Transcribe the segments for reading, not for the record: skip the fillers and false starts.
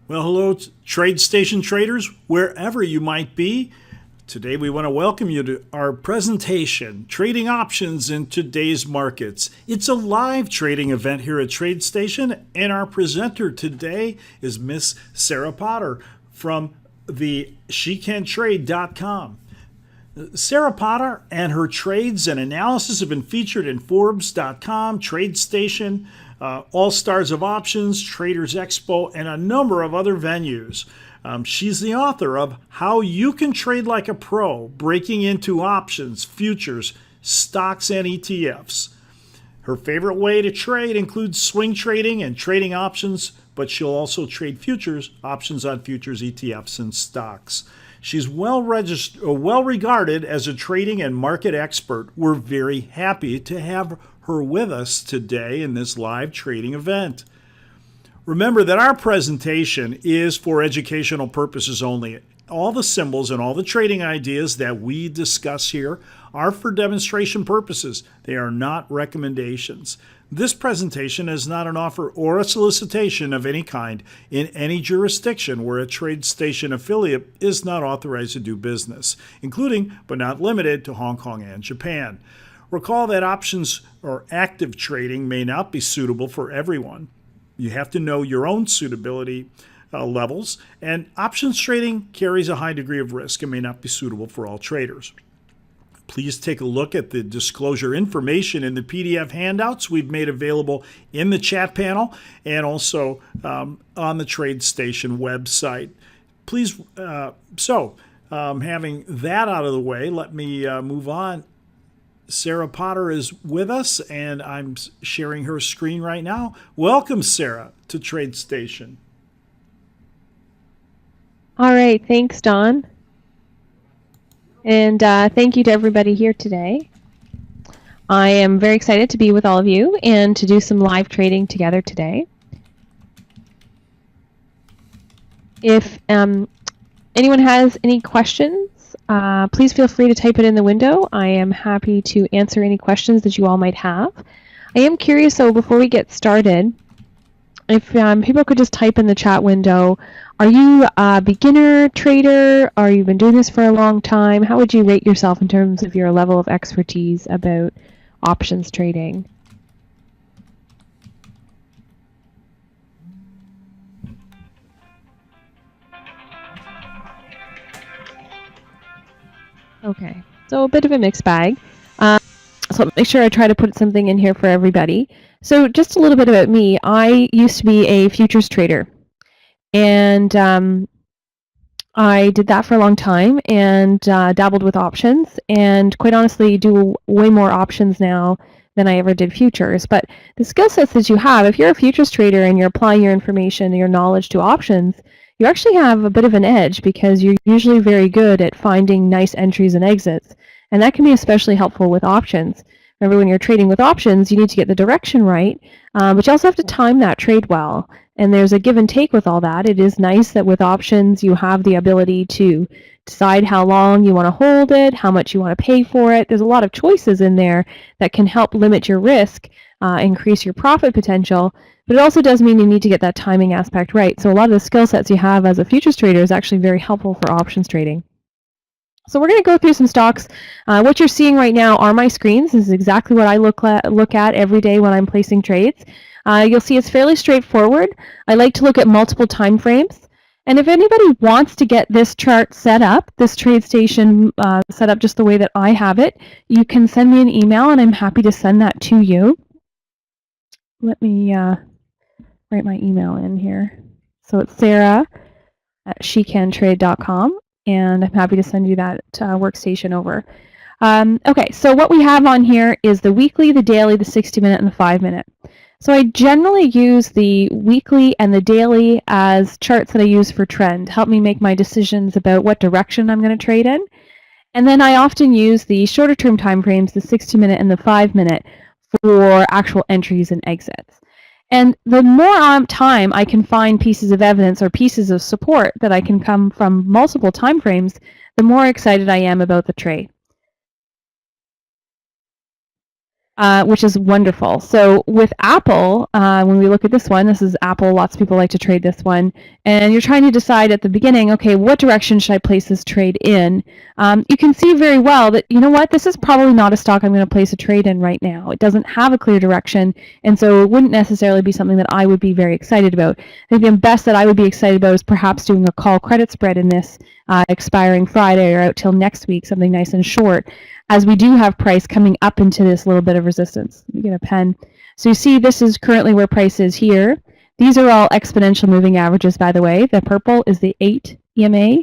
Well, hello, TradeStation traders, wherever you might be. Today we want to welcome you to our presentation, Trading Options in Today's Markets. It's a live trading event here at TradeStation, and our presenter today is Miss Sarah Potter from the SheCanTrade.com. Sarah Potter and her trades and analysis have been featured in Forbes.com, TradeStation, All Stars of Options, Traders Expo, and a number of other venues. She's the author of How You Can Trade Like a Pro, Breaking Into Options, Futures, Stocks, and ETFs. Her favorite way to trade includes swing trading and trading options, but she'll also trade futures, options on futures, ETFs, and stocks. She's well regarded as a trading and market expert. We're very happy to have her with us today in this live trading event. Remember that our presentation is for educational purposes only. All the symbols and all the trading ideas that we discuss here are for demonstration purposes. They are not recommendations. This presentation is not an offer or a solicitation of any kind in any jurisdiction where a TradeStation affiliate is not authorized to do business, including but not limited to Hong Kong and Japan. Recall that options or active trading may not be suitable for everyone. You have to know your own suitability levels, and options trading carries a high degree of risk and may not be suitable for all traders. Please take a look at the disclosure information in the PDF handouts we've made available in the chat panel and also on the TradeStation website. Please, having that out of the way, let me move on. Sarah Potter is with us, and I'm sharing her screen right now. Welcome, Sarah, to TradeStation. All right, thanks, Don. And thank you to everybody here today. I am very excited to be with all of you and to do some live trading together today. If anyone has any questions, please feel free to type it in the window. I am happy to answer any questions that you all might have. I am curious, though, before we get started, if people could just type in the chat window, are you a beginner trader? Or you been doing this for a long time? How would you rate yourself in terms of your level of expertise about options trading? Okay, so a bit of a mixed bag. So make sure I try to put something in here for everybody. So just a little bit about me. I used to be a futures trader, and I did that for a long time and dabbled with options, and quite honestly do way more options now than I ever did futures. But the skill sets that you have, if you're a futures trader and you're applying your information and your knowledge to options, you actually have a bit of an edge because you're usually very good at finding nice entries and exits. And that can be especially helpful with options. Remember, when you're trading with options, you need to get the direction right, but you also have to time that trade well. And there's a give and take with all that. It is nice that with options, you have the ability to decide how long you want to hold it, how much you want to pay for it. There's a lot of choices in there that can help limit your risk, increase your profit potential, but it also does mean you need to get that timing aspect right. So a lot of the skill sets you have as a futures trader is actually very helpful for options trading. So we're going to go through some stocks. What you're seeing right now are my screens. This is exactly what I look at every day when I'm placing trades. You'll see it's fairly straightforward. I like to look at multiple time frames. And if anybody wants to get this chart set up, this TradeStation set up just the way that I have it, you can send me an email and I'm happy to send that to you. Let me write my email in here. So it's Sarah@SheCanTrade.com. And I'm happy to send you that workstation over. Okay, so what we have on here is the weekly, the daily, the 60-minute, and the 5-minute. So I generally use the weekly and the daily as charts that I use for trend, help me make my decisions about what direction I'm going to trade in. And then I often use the shorter term time frames, the 60-minute and the 5-minute, for actual entries and exits. And the more time I can find pieces of evidence or pieces of support that I can come from multiple time frames, the more excited I am about the trade. which is wonderful. So with Apple, when we look at this one, this is Apple. Lots of people like to trade this one. And you're trying to decide at the beginning, okay, what direction should I place this trade in? You can see very well that, you know what, this is probably not a stock I'm going to place a trade in right now. It doesn't have a clear direction, and so it wouldn't necessarily be something that I would be very excited about. I think the best that I would be excited about is perhaps doing a call credit spread in this, expiring Friday or out till next week, something nice and short, as we do have price coming up into this little bit of resistance. Let me get a pen. So you see this is currently where price is here. These are all exponential moving averages, by the way. The purple is the 8 EMA.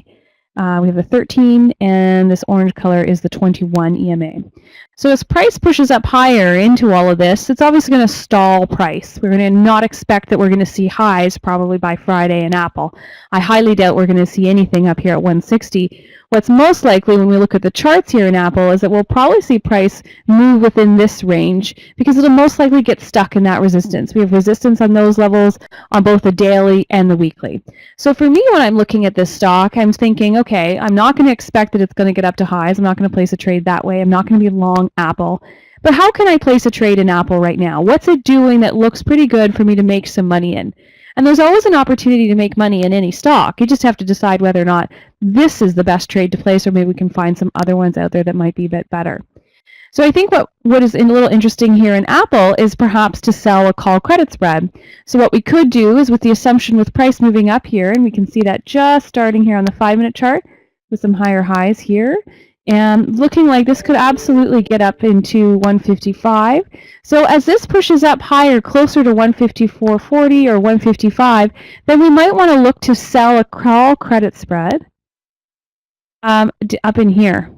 We have the 13, and this orange color is the 21 EMA. So as price pushes up higher into all of this, it's obviously going to stall price. We're going to not expect that we're going to see highs probably by Friday in Apple. I highly doubt we're going to see anything up here at 160. What's most likely when we look at the charts here in Apple is that we'll probably see price move within this range because it'll most likely get stuck in that resistance. We have resistance on those levels on both the daily and the weekly. So for me, when I'm looking at this stock, I'm thinking, okay, I'm not going to expect that it's going to get up to highs. I'm not going to place a trade that way. I'm not going to be long Apple. But how can I place a trade in Apple right now? What's it doing that looks pretty good for me to make some money in? And there's always an opportunity to make money in any stock. You just have to decide whether or not this is the best trade to place, or maybe we can find some other ones out there that might be a bit better. So I think what is a little interesting here in Apple is perhaps to sell a call credit spread. So what we could do is, with the assumption with price moving up here, and we can see that just starting here on the 5-minute chart with some higher highs here, and looking like this could absolutely get up into 155. So as this pushes up higher, closer to 154.40 or 155, then we might want to look to sell a call credit spread up in here,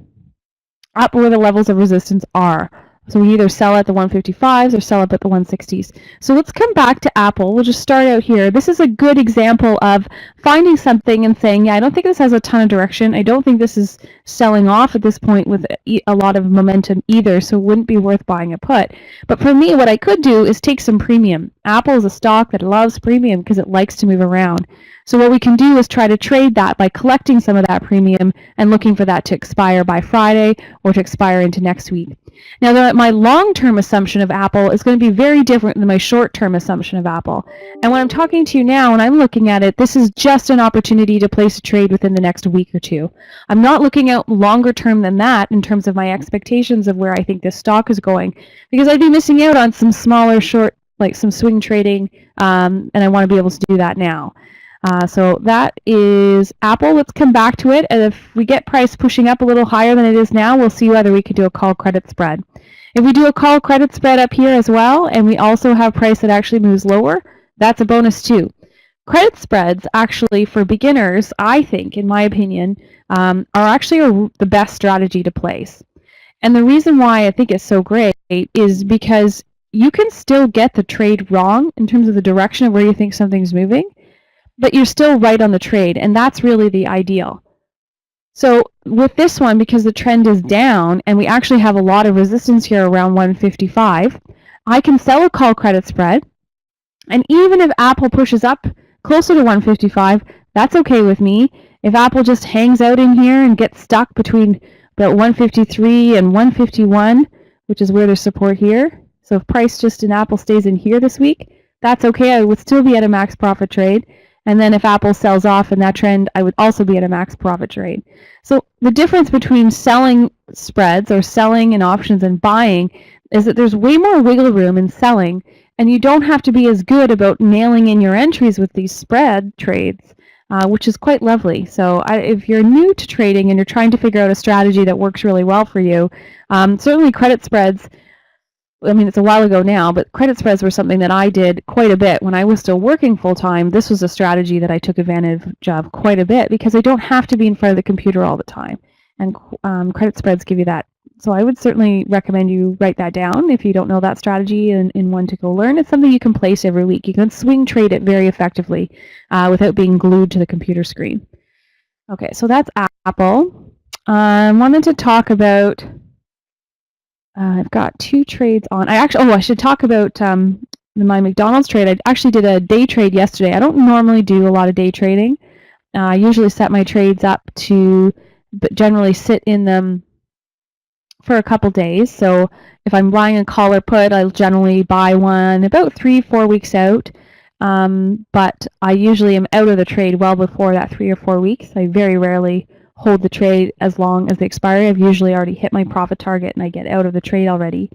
up where the levels of resistance are. So we either sell at the 155s or sell up at the 160s. So let's come back to Apple. We'll just start out here. This is a good example of finding something and saying, yeah, I don't think this has a ton of direction. I don't think this is selling off at this point with a lot of momentum either, so it wouldn't be worth buying a put. But for me, what I could do is take some premium. Apple is a stock that loves premium because it likes to move around. So what we can do is try to trade that by collecting some of that premium and looking for that to expire by Friday or to expire into next week. Now, my long-term assumption of Apple is going to be very different than my short-term assumption of Apple. And when I'm talking to you now and I'm looking at it, this is just an opportunity to place a trade within the next week or two. I'm not looking out longer term than that in terms of my expectations of where I think this stock is going, because I'd be missing out on some smaller, short, like some swing trading, and I want to be able to do that now. So that is Apple. Let's come back to it. And if we get price pushing up a little higher than it is now, we'll see whether we could do a call credit spread. If we do a call credit spread up here as well, and we also have price that actually moves lower, that's a bonus too. Credit spreads actually for beginners, I think, in my opinion, are actually the best strategy to place. And the reason why I think it's so great is because you can still get the trade wrong in terms of the direction of where you think something's moving, but you're still right on the trade, and that's really the ideal. So with this one, because the trend is down and we actually have a lot of resistance here around 155, I can sell a call credit spread, and even if Apple pushes up closer to 155, that's okay with me. If Apple just hangs out in here and gets stuck between about 153 and 151, which is where there's support here, so if price just in Apple stays in here this week, that's okay. I would still be at a max profit trade. And then if Apple sells off in that trend, I would also be at a max profit trade. So the difference between selling spreads or selling in options and buying is that there's way more wiggle room in selling, and you don't have to be as good about nailing in your entries with these spread trades, which is quite lovely. So if you're new to trading and you're trying to figure out a strategy that works really well for you, certainly credit spreads, I mean, it's a while ago now, but credit spreads were something that I did quite a bit when I was still working full-time. This was a strategy that I took advantage of quite a bit because I don't have to be in front of the computer all the time. And credit spreads give you that. So I would certainly recommend you write that down if you don't know that strategy and want to go learn. It's something you can place every week. You can swing trade it very effectively without being glued to the computer screen. Okay, so that's Apple. I wanted to talk about... I've got two trades on. I should talk about my McDonald's trade. I actually did a day trade yesterday. I don't normally do a lot of day trading. I usually set my trades up to generally sit in them for a couple days. So if I'm buying a call or put, I'll generally buy one about 3-4 weeks out. But I usually am out of the trade well before that 3 or 4 weeks. I very rarely hold the trade as long as the expiry. I've usually already hit my profit target and I get out of the trade already.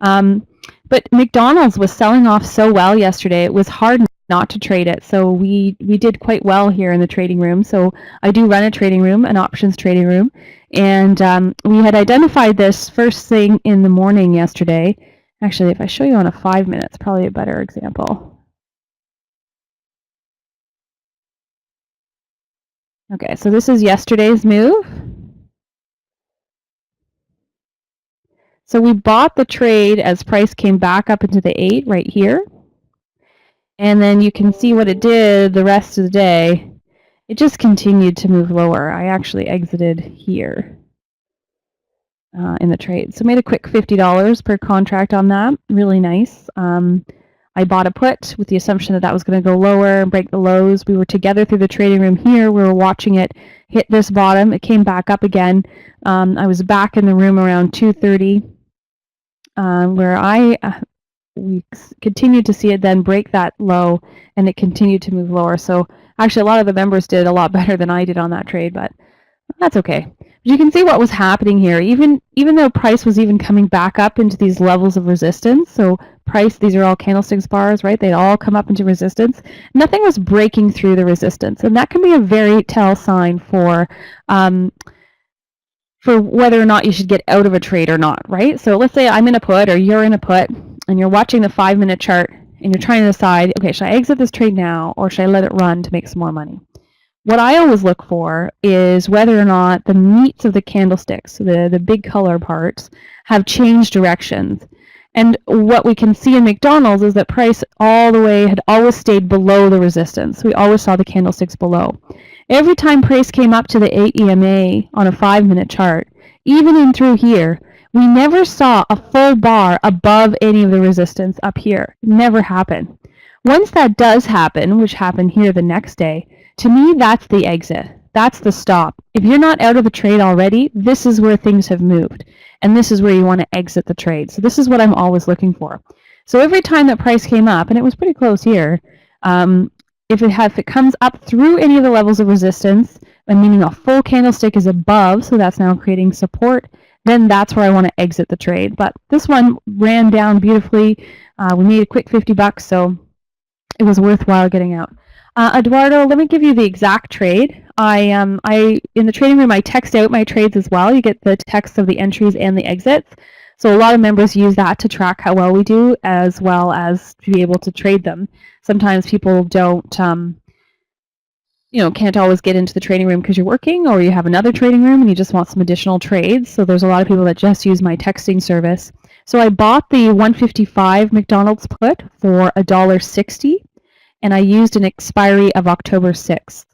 But McDonald's was selling off so well yesterday, it was hard not to trade it. So we did quite well here in the trading room. So I do run a trading room, an options trading room. And we had identified this first thing in the morning yesterday. Actually, if I show you on a 5 minute, it's probably a better example. Okay, so this is yesterday's move. So we bought the trade as price came back up into the 8 right here. And then you can see what it did the rest of the day. It just continued to move lower. I actually exited here in the trade. So made a quick $50 per contract on that. Really nice. I bought a put with the assumption that that was going to go lower and break the lows. We were together through the trading room here. We were watching it hit this bottom. It came back up again. I was back in the room around 2:30, where we continued to see it then break that low, and it continued to move lower. So actually, a lot of the members did a lot better than I did on that trade, but that's okay. You can see what was happening here. Even though price was even coming back up into these levels of resistance, so price, these are all candlesticks bars, right? They'd all come up into resistance. Nothing was breaking through the resistance, and that can be a very tell sign for whether or not you should get out of a trade or not, right? So let's say I'm in a put or you're in a put, and you're watching the 5 minute chart, and you're trying to decide, okay, should I exit this trade now, or should I let it run to make some more money? What I always look for is whether or not the meats of the candlesticks, the big color parts, have changed directions. And what we can see in McDonald's is that price all the way had always stayed below the resistance. We always saw the candlesticks below. Every time price came up to the 8 EMA on a 5 minute chart, even in through here, we never saw a full bar above any of the resistance up here. It never happened. Once that does happen, which happened here the next day, to me, that's the exit. That's the stop. If you're not out of the trade already, this is where things have moved. And this is where you want to exit the trade. So this is what I'm always looking for. So every time that price came up, and it was pretty close here, if it comes up through any of the levels of resistance, meaning a full candlestick is above, so that's now creating support, then that's where I want to exit the trade. But this one ran down beautifully. We made a quick $50, so it was worthwhile getting out. Eduardo, let me give you the exact trade. In the trading room, I text out my trades as well. You get the text of the entries and the exits. So a lot of members use that to track how well we do, as well as to be able to trade them. Sometimes people don't, can't always get into the trading room because you're working, or you have another trading room and you just want some additional trades. So there's a lot of people that just use my texting service. So I bought the 155 McDonald's put for $1.60. And I used an expiry of October 6th.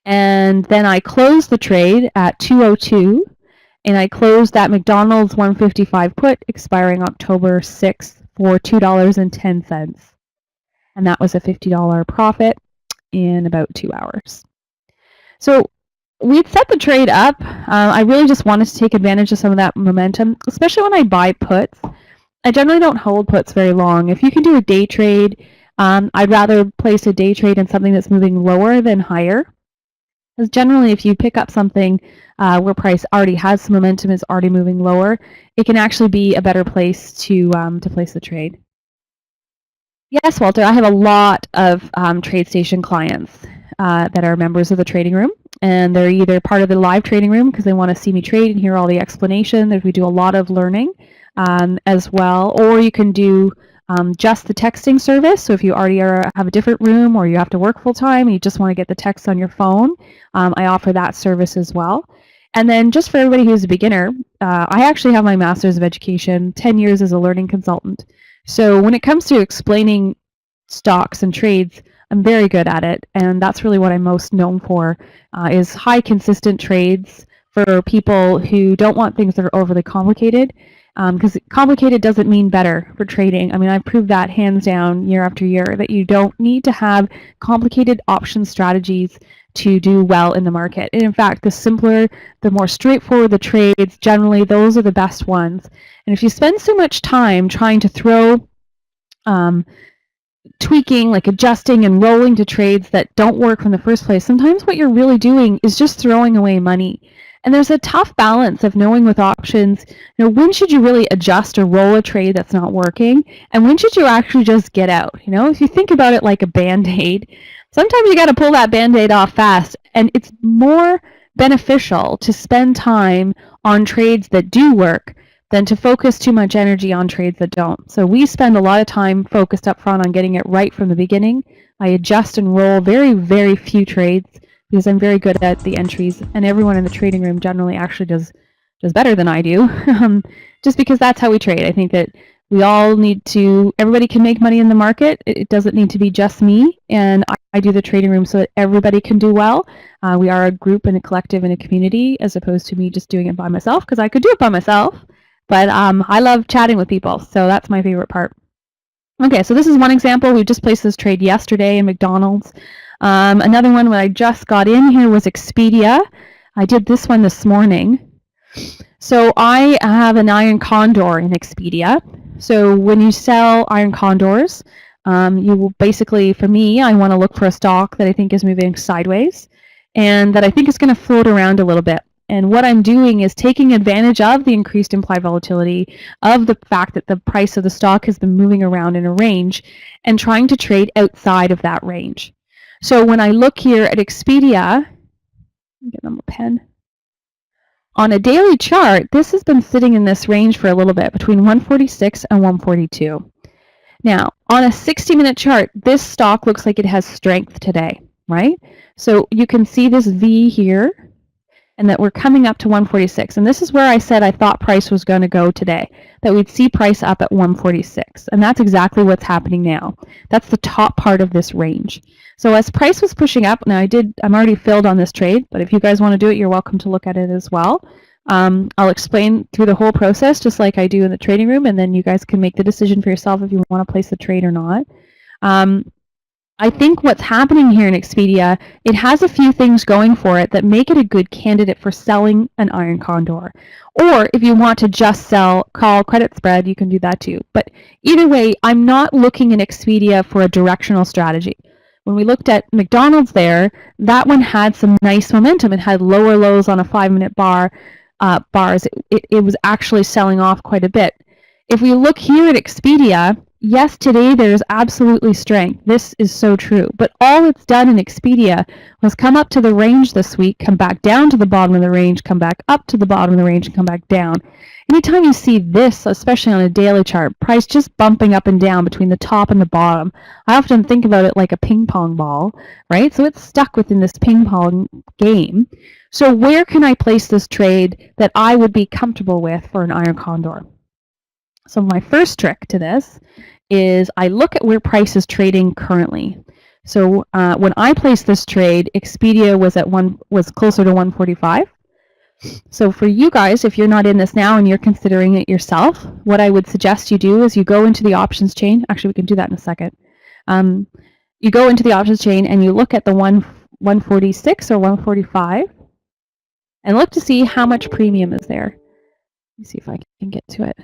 And then I closed the trade at 2:02, and I closed that McDonald's 155 put expiring October 6th for $2.10. And that was a $50 profit in about 2 hours. So we'd set the trade up. I really just wanted to take advantage of some of that momentum, especially when I buy puts. I generally don't hold puts very long. If you can do a day trade, I'd rather place a day trade in something that's moving lower than higher. Because generally, if you pick up something where price already has some momentum, is already moving lower, it can actually be a better place to place the trade. Yes, Walter, I have a lot of TradeStation clients that are members of the trading room, and they're either part of the live trading room because they want to see me trade and hear all the explanation. We do a lot of learning as well, or you can do just the texting service. So if you already have a different room, or you have to work full time and you just want to get the text on your phone, I offer that service as well. And then just for everybody who's a beginner, I actually have my Master's of Education, 10 years as a learning consultant. So when it comes to explaining stocks and trades, I'm very good at it. And that's really what I'm most known for, is high consistent trades for people who don't want things that are overly complicated, because complicated doesn't mean better for trading. I mean, I've proved that hands down year after year, that you don't need to have complicated option strategies to do well in the market. And in fact, the simpler, the more straightforward the trades, generally those are the best ones. And if you spend so much time trying to throw tweaking, like adjusting and rolling to trades that don't work from the first place, sometimes what you're really doing is just throwing away money. And there's a tough balance of knowing with options, when should you really adjust or roll a trade that's not working, and when should you actually just get out? If you think about it like a Band-Aid, sometimes you got to pull that Band-Aid off fast, and it's more beneficial to spend time on trades that do work than to focus too much energy on trades that don't. So we spend a lot of time focused up front on getting it right from the beginning. I adjust and roll very, very few trades because I'm very good at the entries, and everyone in the trading room generally actually does better than I do, just because that's how we trade. I think that we all need to, everybody can make money in the market. It doesn't need to be just me, and I do the trading room so that everybody can do well. We are a group and a collective and a community, as opposed to me just doing it by myself, because I could do it by myself. But I love chatting with people, so that's my favorite part. Okay, so this is one example. We just placed this trade yesterday in McDonald's. Another one when I just got in here was Expedia. I did this one this morning. So I have an iron condor in Expedia. So when you sell iron condors, you will basically, for me, I want to look for a stock that I think is moving sideways and that I think is going to float around a little bit. And what I'm doing is taking advantage of the increased implied volatility, of the fact that the price of the stock has been moving around in a range, and trying to trade outside of that range. So when I look here at Expedia, get them a pen. On a daily chart, this has been sitting in this range for a little bit, between 146 and 142. Now, on a 60-minute chart, this stock looks like it has strength today, right? So you can see this V here, and that we're coming up to 146. And this is where I said I thought price was going to go today, that we'd see price up at 146. And that's exactly what's happening now. That's the top part of this range. So as price was pushing up, now I'm already filled on this trade, but if you guys want to do it, you're welcome to look at it as well. I'll explain through the whole process, just like I do in the trading room, and then you guys can make the decision for yourself if you want to place the trade or not. I think what's happening here in Expedia, it has a few things going for it that make it a good candidate for selling an iron condor. Or if you want to just sell call credit spread, you can do that too. But either way, I'm not looking in Expedia for a directional strategy. When we looked at McDonald's there, that one had some nice momentum. It had lower lows on a 5-minute bars. It was actually selling off quite a bit. If we look here at Expedia, yes, today there's absolutely strength. This is so true. But all it's done in Expedia was come up to the range this week, come back down to the bottom of the range, come back up to the bottom of the range, and come back down. Anytime you see this, especially on a daily chart, price just bumping up and down between the top and the bottom, I often think about it like a ping pong ball, right? So it's stuck within this ping pong game. So where can I place this trade that I would be comfortable with for an iron condor? So my first trick to this is I look at where price is trading currently. So when I placed this trade, Expedia was closer to 145. So for you guys, if you're not in this now and you're considering it yourself, what I would suggest you do is you go into the options chain. Actually, we can do that in a second. You go into the options chain and you look at the 146 or 145 and look to see how much premium is there. Let me see if I can get to it.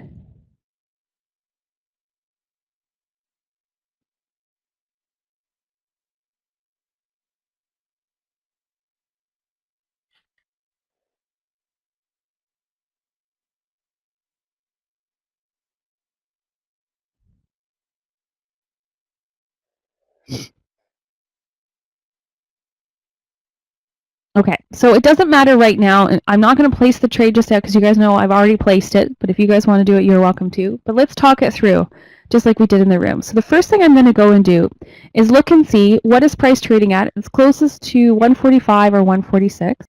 Okay, so it doesn't matter right now. I'm not going to place the trade just yet because you guys know I've already placed it. But if you guys want to do it, you're welcome to. But let's talk it through, just like we did in the room. So the first thing I'm going to go and do is look and see what is price trading at. It's closest to 145 or 146.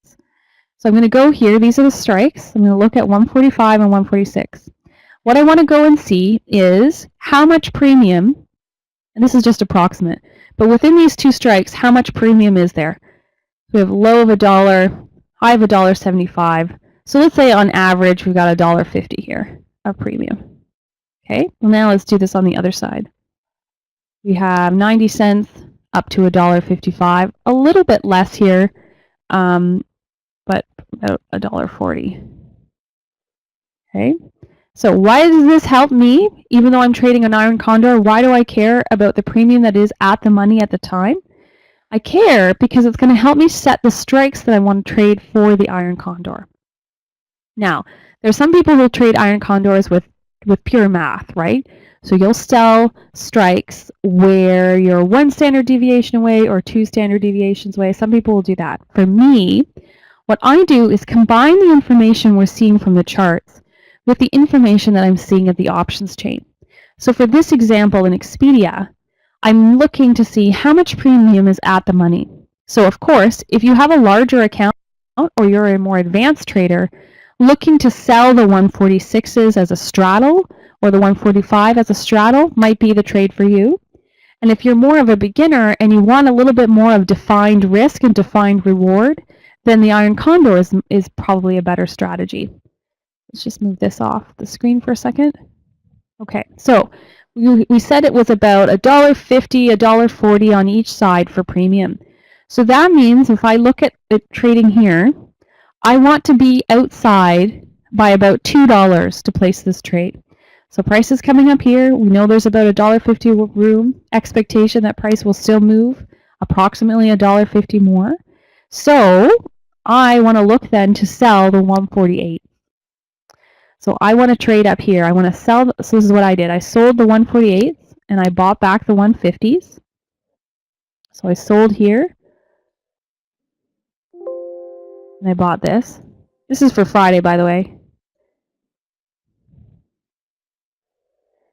So I'm going to go here. These are the strikes. I'm going to look at 145 and 146. What I want to go and see is how much premium, and this is just approximate, but within these two strikes, how much premium is there? We have low of $1, high of $1.75. So let's say on average we've got $1.50 here of premium. Okay, well now let's do this on the other side. We have 90 cents up to $1.55, a little bit less here, but about $1.40. Okay, so why does this help me? Even though I'm trading an iron condor, why do I care about the premium that is at the money at the time? I care because it's going to help me set the strikes that I want to trade for the iron condor. Now, there's some people who trade iron condors with pure math, right? So you'll sell strikes where you're 1 standard deviation away or 2 standard deviations away. Some people will do that. For me, what I do is combine the information we're seeing from the charts with the information that I'm seeing at the options chain. So for this example in Expedia, I'm looking to see how much premium is at the money. So of course, if you have a larger account or you're a more advanced trader looking to sell the 146s as a straddle or the 145 as a straddle might be the trade for you. And if you're more of a beginner and you want a little bit more of defined risk and defined reward, then the iron condor is probably a better strategy. Let's just move this off the screen for a second. Okay, so we said it was about $1.50, $1.40 on each side for premium. So that means if I look at trading here, I want to be outside by about $2 to place this trade. So price is coming up here. We know there's about $1.50 room expectation that price will still move approximately $1.50 more. So I want to look then to sell the 148. So I want to trade up here. I want to sell. So this is what I did. I sold the 148s and I bought back the 150s. So I sold here and I bought this. This is for Friday, by the way.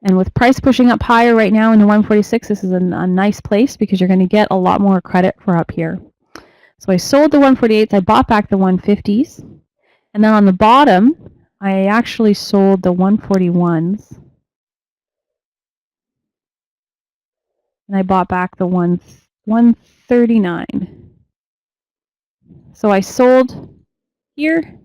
And with price pushing up higher right now in the 146, this is a nice place because you're going to get a lot more credit for up here. So I sold the 148s, I bought back the 150s. And then on the bottom, I actually sold the 141s. And I bought back the 139. So I sold here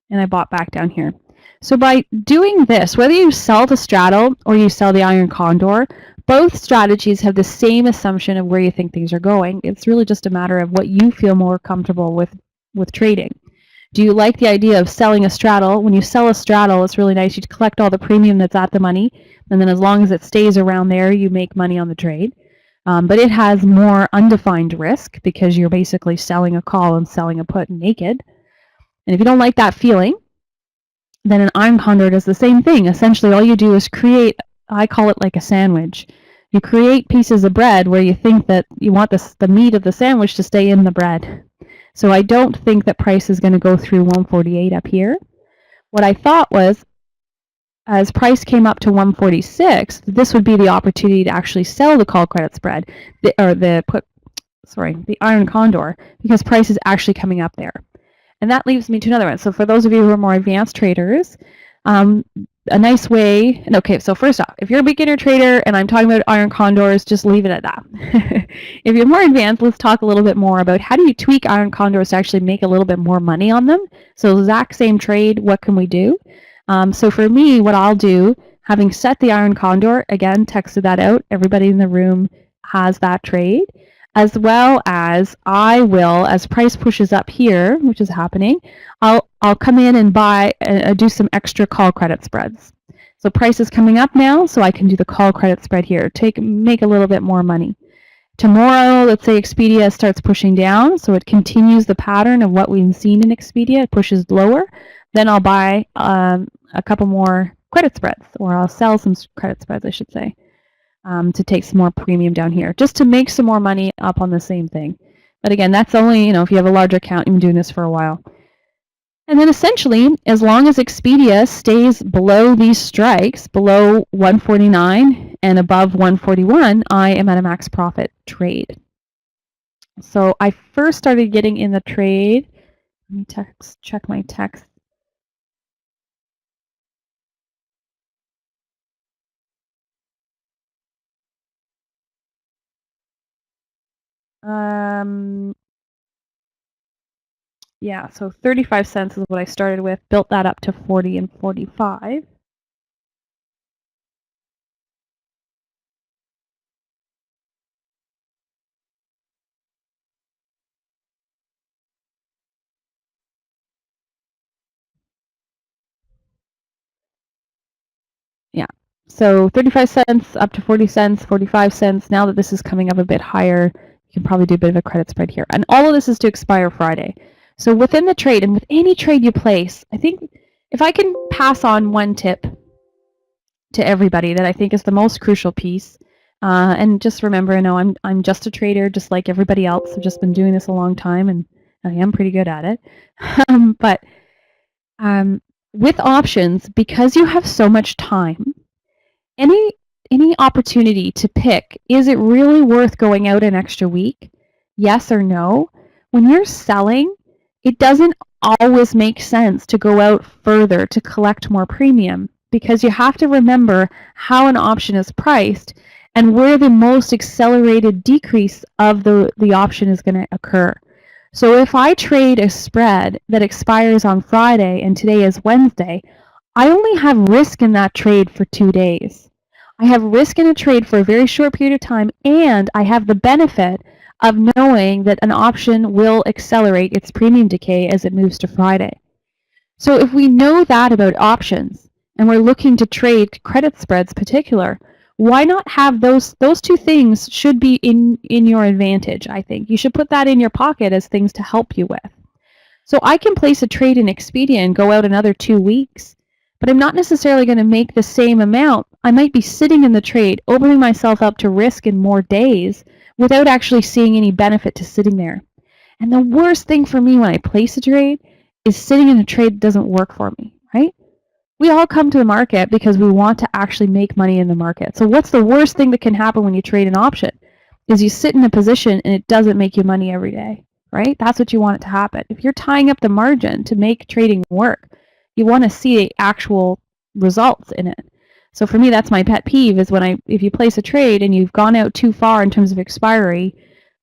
and I bought back down here. So by doing this, whether you sell the straddle or you sell the iron condor, both strategies have the same assumption of where you think things are going. It's really just a matter of what you feel more comfortable with trading. Do you like the idea of selling a straddle? When you sell a straddle, it's really nice. You collect all the premium that's at the money, and then as long as it stays around there, you make money on the trade. But it has more undefined risk because you're basically selling a call and selling a put naked. And if you don't like that feeling, then an iron condor does the same thing. Essentially, all you do is create, I call it like a sandwich. You create pieces of bread where you think that you want the meat of the sandwich to stay in the bread. So I don't think that price is going to go through 148 up here. What I thought was, as price came up to 146, this would be the opportunity to actually sell the call credit spread, the iron condor, because price is actually coming up there. And that leaves me to another one. So for those of you who are more advanced traders, a nice way, and okay, so first off, if you're a beginner trader and I'm talking about iron condors, just leave it at that. If you're more advanced, let's talk a little bit more about how do you tweak iron condors to actually make a little bit more money on them. So exact same trade, what can we do? So for me, what I'll do, having set the iron condor, again, texted that out, everybody in the room has that trade, as well as I will, as price pushes up here, which is happening, I'll come in and buy, do some extra call credit spreads. So price is coming up now, so I can do the call credit spread here, make a little bit more money. Tomorrow, let's say Expedia starts pushing down, so it continues the pattern of what we've seen in Expedia, it pushes lower, then I'll buy a couple more credit spreads, or I'll sell some credit spreads, I should say. To take some more premium down here, just to make some more money up on the same thing. But again, that's only, if you have a larger account, you've been doing this for a while. And then essentially, as long as Expedia stays below these strikes, below 149 and above 141, I am at a max profit trade. So I first started getting in the trade. Let me check my text. Yeah, so 35 cents is what I started with, built that up to 40 and 45. Yeah, so 35 cents up to 40 cents, 45 cents. Now that this is coming up a bit higher, you can probably do a bit of a credit spread here. And all of this is to expire Friday. So within the trade, and with any trade you place, I think if I can pass on one tip to everybody that I think is the most crucial piece, and just remember, I'm just a trader, just like everybody else. I've just been doing this a long time, and I am pretty good at it. But with options, because you have so much time, any opportunity to pick, is it really worth going out an extra week? Yes or no? When you're selling, it doesn't always make sense to go out further to collect more premium, because you have to remember how an option is priced and where the most accelerated decrease of the option is going to occur. So if I trade a spread that expires on Friday and today is Wednesday, I only have risk in that trade for 2 days. I have risk in a trade for a very short period of time, and I have the benefit of knowing that an option will accelerate its premium decay as it moves to Friday. So if we know that about options, and we're looking to trade credit spreads particular, why not have those two things should be in your advantage, I think. You should put that in your pocket as things to help you with. So I can place a trade in Expedia and go out another 2 weeks, but I'm not necessarily going to make the same amount. I might be sitting in the trade, opening myself up to risk in more days without actually seeing any benefit to sitting there. And the worst thing for me when I place a trade is sitting in a trade that doesn't work for me, right? We all come to the market because we want to actually make money in the market. So what's the worst thing that can happen when you trade an option? Is you sit in a position and it doesn't make you money every day, right? That's what you want it to happen. If you're tying up the margin to make trading work, you want to see actual results in it. So for me, that's my pet peeve, is when if you place a trade and you've gone out too far in terms of expiry,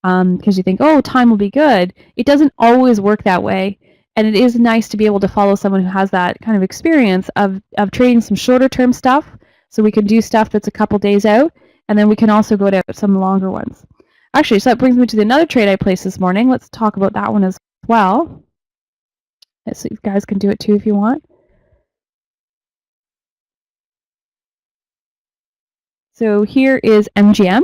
because you think, oh, time will be good. It doesn't always work that way. And it is nice to be able to follow someone who has that kind of experience of trading some shorter term stuff. So we can do stuff that's a couple days out, and then we can also go to some longer ones. Actually, so that brings me to another trade I placed this morning. Let's talk about that one as well. So you guys can do it too if you want. So here is MGM.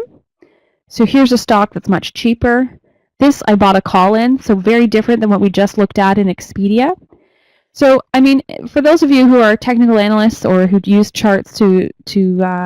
So here's a stock that's much cheaper. This I bought a call in, so very different than what we just looked at in Expedia. So, I mean, for those of you who are technical analysts or who use charts to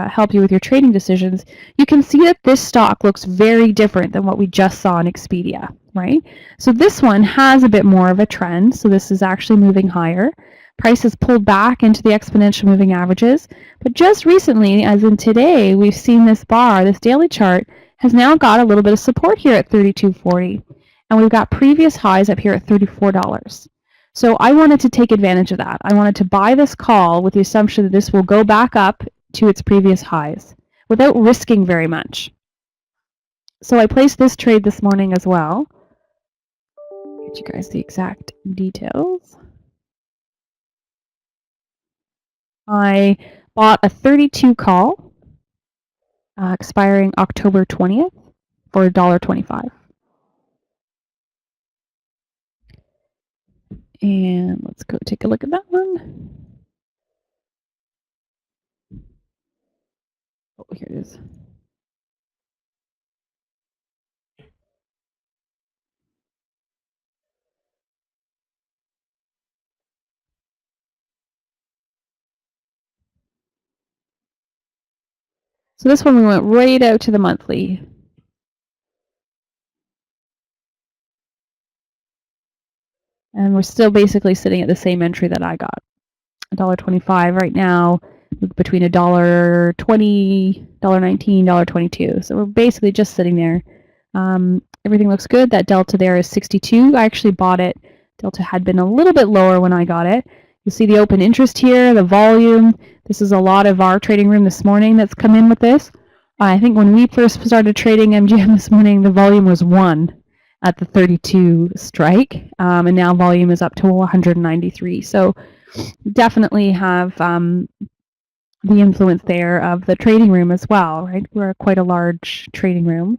help you with your trading decisions, you can see that this stock looks very different than what we just saw in Expedia, right? So this one has a bit more of a trend, so this is actually moving higher. Price has pulled back into the exponential moving averages, but just recently, as in today, we've seen this bar, this daily chart, has now got a little bit of support here at 32.40, and we've got previous highs up here at $34. So I wanted to take advantage of that. I wanted to buy this call with the assumption that this will go back up to its previous highs without risking very much. So I placed this trade this morning as well. Get you guys the exact details. I bought a 32 call expiring October 20th for $1.25. And let's go take a look at that one. Oh, here it is. So this one we went right out to the monthly. And we're still basically sitting at the same entry that I got. $1.25 right now, between $1.20, $1.19, $1.22. So we're basically just sitting there. Everything looks good. That delta there is 62. I actually bought it. Delta had been a little bit lower when I got it. You see the open interest here, the volume. This is a lot of our trading room this morning that's come in with this. I think when we first started trading MGM this morning, the volume was 1. at the 32 strike, and now volume is up to 193. So definitely have the influence there of the trading room as well, right? We're quite a large trading room.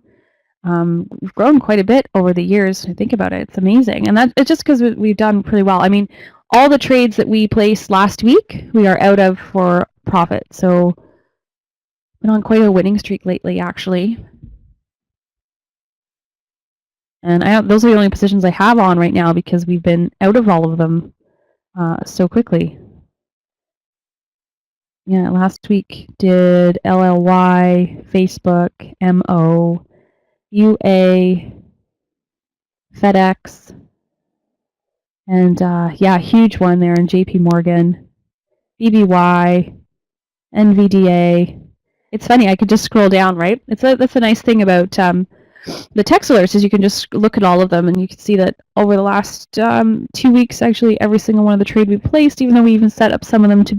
We've grown quite a bit over the years. I think about it, it's amazing, and it's just because we've done pretty well. I mean, all the trades that we placed last week, we are out of for profit. So been on quite a winning streak lately, actually. And those are the only positions I have on right now because we've been out of all of them so quickly. Yeah, last week did LLY, Facebook, MO, UA, FedEx, and yeah, huge one there in JP Morgan, BBY, NVDA. It's funny, I could just scroll down, right? That's a nice thing about the text alerts is you can just look at all of them and you can see that over the last 2 weeks, actually every single one of the trade we placed, even though we even set up some of them to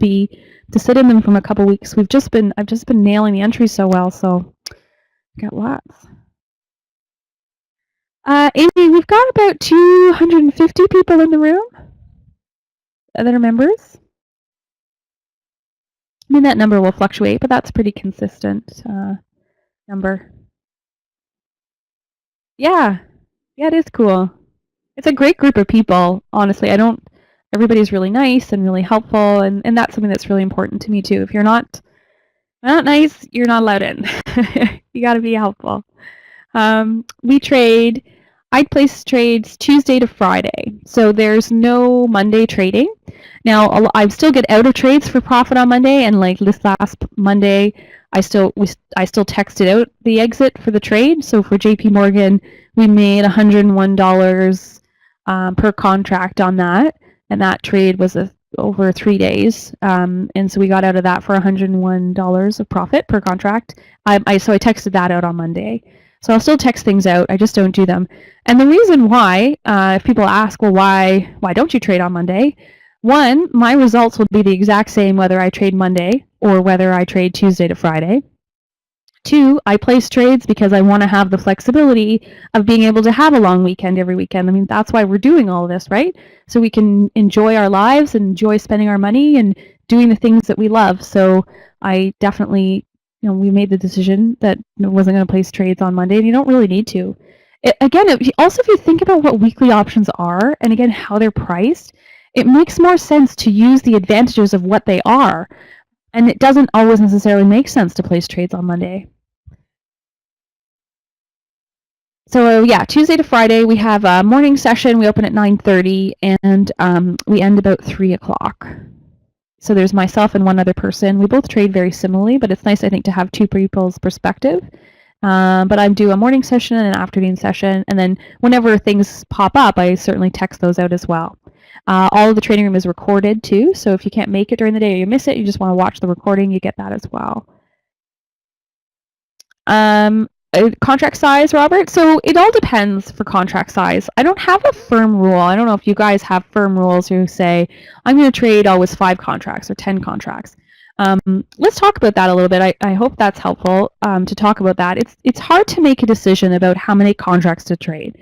sit in them from a couple weeks, I've just been nailing the entries so well, so got lots. Amy, we've got about 250 people in the room that are members. I mean, that number will fluctuate, but that's pretty consistent number. Yeah, it is cool. It's a great group of people, honestly. Everybody's really nice and really helpful, and that's something that's really important to me too. If you're not nice, you're not allowed in. You got to be helpful. We trade. I place trades Tuesday to Friday, so there's no Monday trading. Now, I still get out of trades for profit on Monday, and like this last Monday, I still texted out the exit for the trade. So for JP Morgan, we made $101 per contract on that, and that trade was over 3 days, and so we got out of that for $101 of profit per contract. So I texted that out on Monday. So I'll still text things out. I just don't do them. And the reason why, if people ask, well, why don't you trade on Monday? One, my results will be the exact same whether I trade Monday or whether I trade Tuesday to Friday. Two, I place trades because I want to have the flexibility of being able to have a long weekend every weekend. I mean, that's why we're doing all of this, right? So we can enjoy our lives and enjoy spending our money and doing the things that we love. So I definitely, we made the decision that I wasn't going to place trades on Monday, and you don't really need to. Also, if you think about what weekly options are, and again, how they're priced, it makes more sense to use the advantages of what they are. And it doesn't always necessarily make sense to place trades on Monday. So yeah, Tuesday to Friday, we have a morning session. We open at 9:30, and we end about 3 o'clock. So there's myself and one other person. We both trade very similarly, but it's nice, I think, to have two people's perspective. But I do a morning session and an afternoon session, and then whenever things pop up, I certainly text those out as well. All of the trading room is recorded too, so if you can't make it during the day or you miss it, you just want to watch the recording, you get that as well. Contract size, Robert? So it all depends for contract size. I don't have a firm rule. I don't know if you guys have firm rules who say, I'm going to trade always 5 contracts or 10 contracts. Let's talk about that a little bit. I hope that's helpful to talk about that. It's hard to make a decision about how many contracts to trade.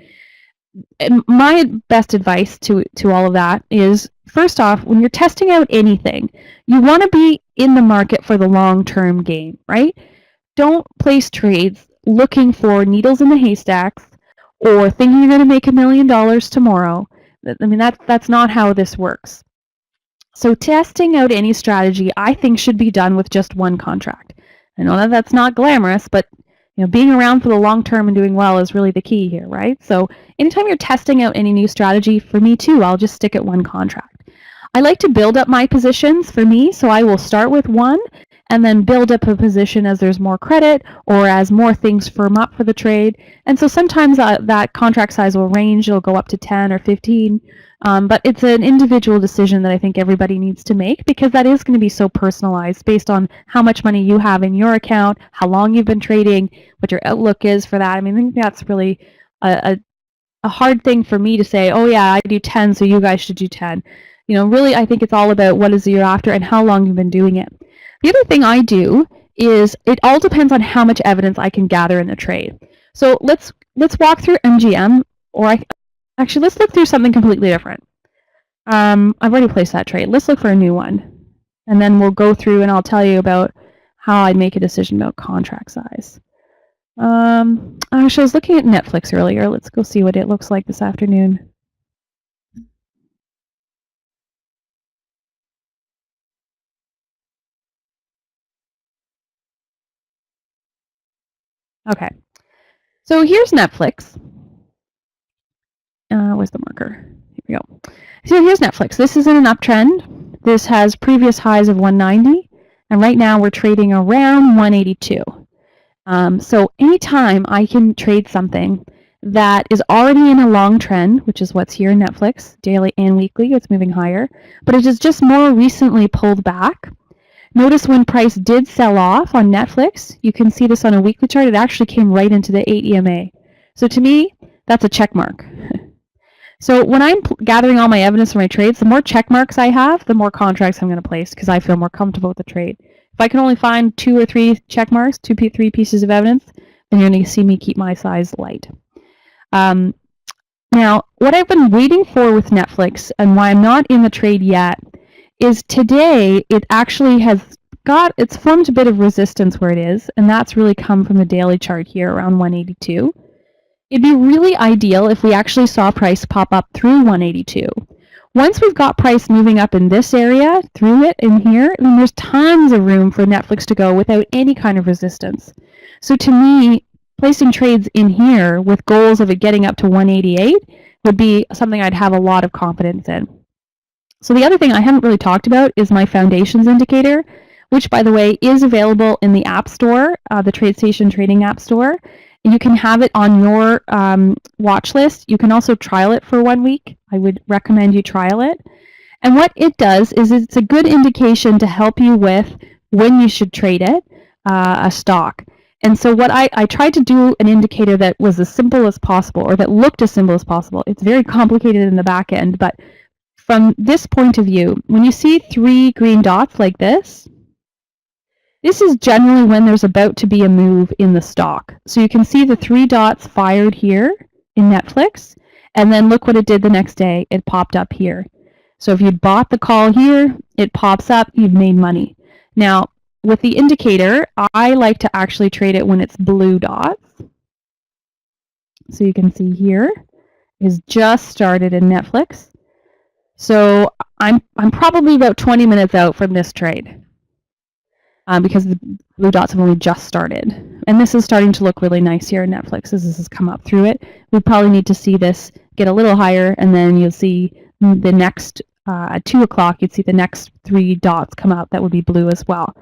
And my best advice to all of that is, first off, when you're testing out anything, you want to be in the market for the long-term game, right? Don't place trades looking for needles in the haystacks or thinking you're going to make $1 million tomorrow. I mean, that's not how this works. So testing out any strategy, I think, should be done with just one contract. I know that that's not glamorous, but being around for the long term and doing well is really the key here, right? So anytime you're testing out any new strategy, for me too, I'll just stick at one contract. I like to build up my positions for me, so I will start with one and then build up a position as there's more credit or as more things firm up for the trade. And so sometimes that contract size will range. It'll go up to 10 or 15. But it's an individual decision that I think everybody needs to make, because that is going to be so personalized based on how much money you have in your account, how long you've been trading, what your outlook is for that. I mean, I think that's really a hard thing for me to say, oh yeah, I do 10, so you guys should do 10. Really, I think it's all about what is the year after and how long you've been doing it. The other thing I do is it all depends on how much evidence I can gather in the trade. So let's walk through MGM. Actually, let's look through something completely different. I've already placed that trade. Let's look for a new one. And then we'll go through and I'll tell you about how I'd make a decision about contract size. Actually, I was looking at Netflix earlier. Let's go see what it looks like this afternoon. Okay. So here's Netflix. Where's the marker? Here we go. So here's Netflix. This is in an uptrend. This has previous highs of 190, and right now we're trading around 182. So anytime I can trade something that is already in a long trend, which is what's here in Netflix, daily and weekly, it's moving higher, but it has just more recently pulled back. Notice when price did sell off on Netflix, you can see this on a weekly chart, it actually came right into the 8 EMA. So to me, that's a check mark. So when I'm gathering all my evidence for my trades, the more check marks I have, the more contracts I'm going to place because I feel more comfortable with the trade. If I can only find 2 or 3 check marks, 3 pieces of evidence, then you're going to see me keep my size light. Now, what I've been waiting for with Netflix and why I'm not in the trade yet is today it actually has it's formed a bit of resistance where it is, and that's really come from the daily chart here around 182. It'd be really ideal if we actually saw price pop up through 182. Once we've got price moving up in this area, through it in here, then there's tons of room for Netflix to go without any kind of resistance. So to me, placing trades in here with goals of it getting up to 188 would be something I'd have a lot of confidence in. So the other thing I haven't really talked about is my foundations indicator, which by the way is available in the App Store, the TradeStation Trading App Store. You can have it on your watch list. You can also trial it for 1 week. I would recommend you trial it. And what it does is it's a good indication to help you with when you should trade it, a stock. And so what I tried to do an indicator that was as simple as possible, or that looked as simple as possible. It's very complicated in the back end, but from this point of view, when you see 3 green dots like this is generally when there's about to be a move in the stock. So you can see the 3 dots fired here in Netflix, and then look what it did the next day. It popped up here. So if you bought the call here, it pops up, you've made money. Now, with the indicator, I like to actually trade it when it's blue dots. So you can see here is just started in Netflix. So I'm probably about 20 minutes out from this trade. Because the blue dots have only just started. And this is starting to look really nice here in Netflix as this has come up through it. We probably need to see this get a little higher, and then you'll see the next, at 2 o'clock, you'd see the next 3 dots come out that would be blue as well.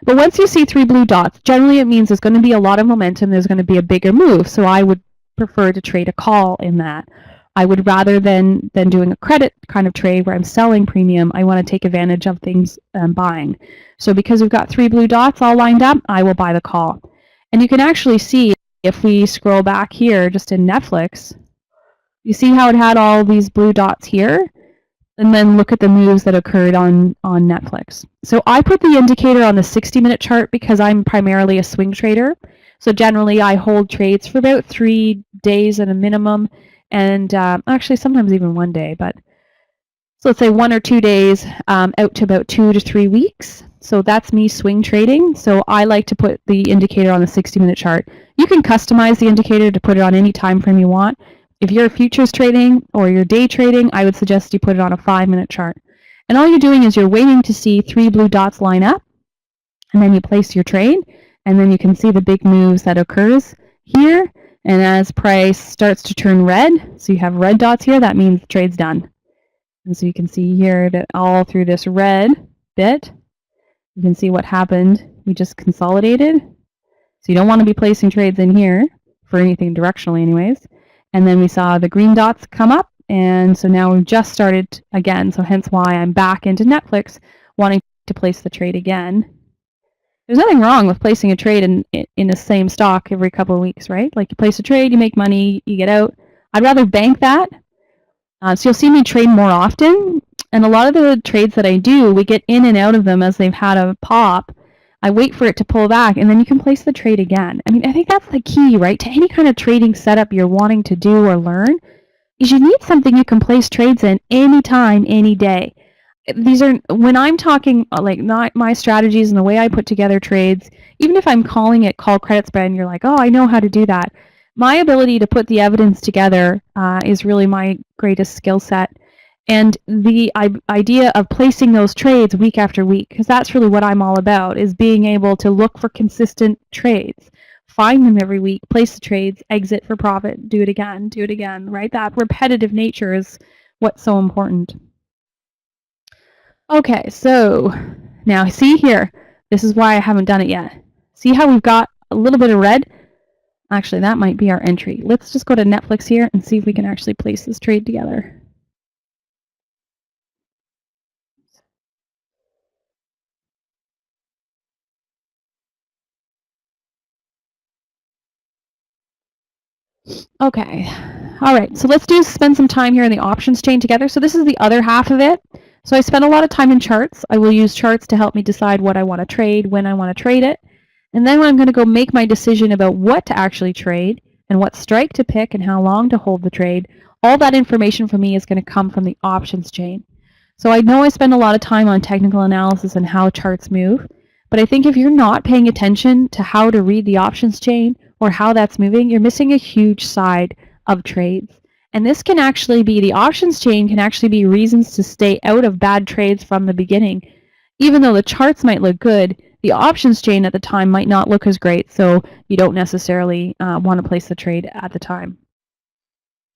But once you see 3 blue dots, generally it means there's going to be a lot of momentum, there's going to be a bigger move, so I would prefer to trade a call in that. I would rather than doing a credit kind of trade where I'm selling premium, I want to take advantage of things I'm buying. So because we've got 3 blue dots all lined up, I will buy the call. And you can actually see if we scroll back here just in Netflix, you see how it had all these blue dots here? And then look at the moves that occurred on Netflix. So I put the indicator on the 60-minute chart because I'm primarily a swing trader. So generally I hold trades for about 3 days at a minimum. And actually sometimes even 1 day, but so let's say 1 or 2 days out to about 2 to 3 weeks. So that's me swing trading. So I like to put the indicator on the 60-minute chart. You can customize the indicator to put it on any time frame you want. If you're futures trading or you're day trading, I would suggest you put it on a 5-minute chart. And all you're doing is you're waiting to see 3 blue dots line up, and then you place your trade, and then you can see the big moves that occurs here. And as price starts to turn red, so you have red dots here, that means the trade's done. And so you can see here that all through this red bit, you can see what happened. We just consolidated. So you don't want to be placing trades in here for anything directionally anyways. And then we saw the green dots come up. And so now we've just started again. So hence why I'm back into Netflix wanting to place the trade again. There's nothing wrong with placing a trade in the same stock every couple of weeks, right? Like you place a trade, you make money, you get out. I'd rather bank that. So you'll see me trade more often. And a lot of the trades that I do, we get in and out of them as they've had a pop. I wait for it to pull back, and then you can place the trade again. I mean, I think that's the key, right? To any kind of trading setup you're wanting to do or learn, is you need something you can place trades in anytime, any day. These are, when I'm talking like not my strategies and the way I put together trades, even if I'm calling it call credit spread and you're like, oh, I know how to do that. My ability to put the evidence together is really my greatest skill set. And the idea of placing those trades week after week, because that's really what I'm all about, is being able to look for consistent trades, find them every week, place the trades, exit for profit, do it again, right? That repetitive nature is what's so important. Okay, so now see here, this is why I haven't done it yet. See how we've got a little bit of red? Actually, that might be our entry. Let's just go to Netflix here and see if we can actually place this trade together. Okay, all right, so let's spend some time here in the options chain together. So this is the other half of it. So I spent a lot of time in charts. I will use charts to help me decide what I want to trade, when I want to trade it. And then I'm going to go make my decision about what to actually trade and what strike to pick and how long to hold the trade. All that information for me is going to come from the options chain. So I know I spend a lot of time on technical analysis and how charts move, but I think if you're not paying attention to how to read the options chain or how that's moving, you're missing a huge side of trades. And this can actually be, the options chain can actually be reasons to stay out of bad trades from the beginning. Even though the charts might look good, the options chain at the time might not look as great, so you don't necessarily want to place the trade at the time.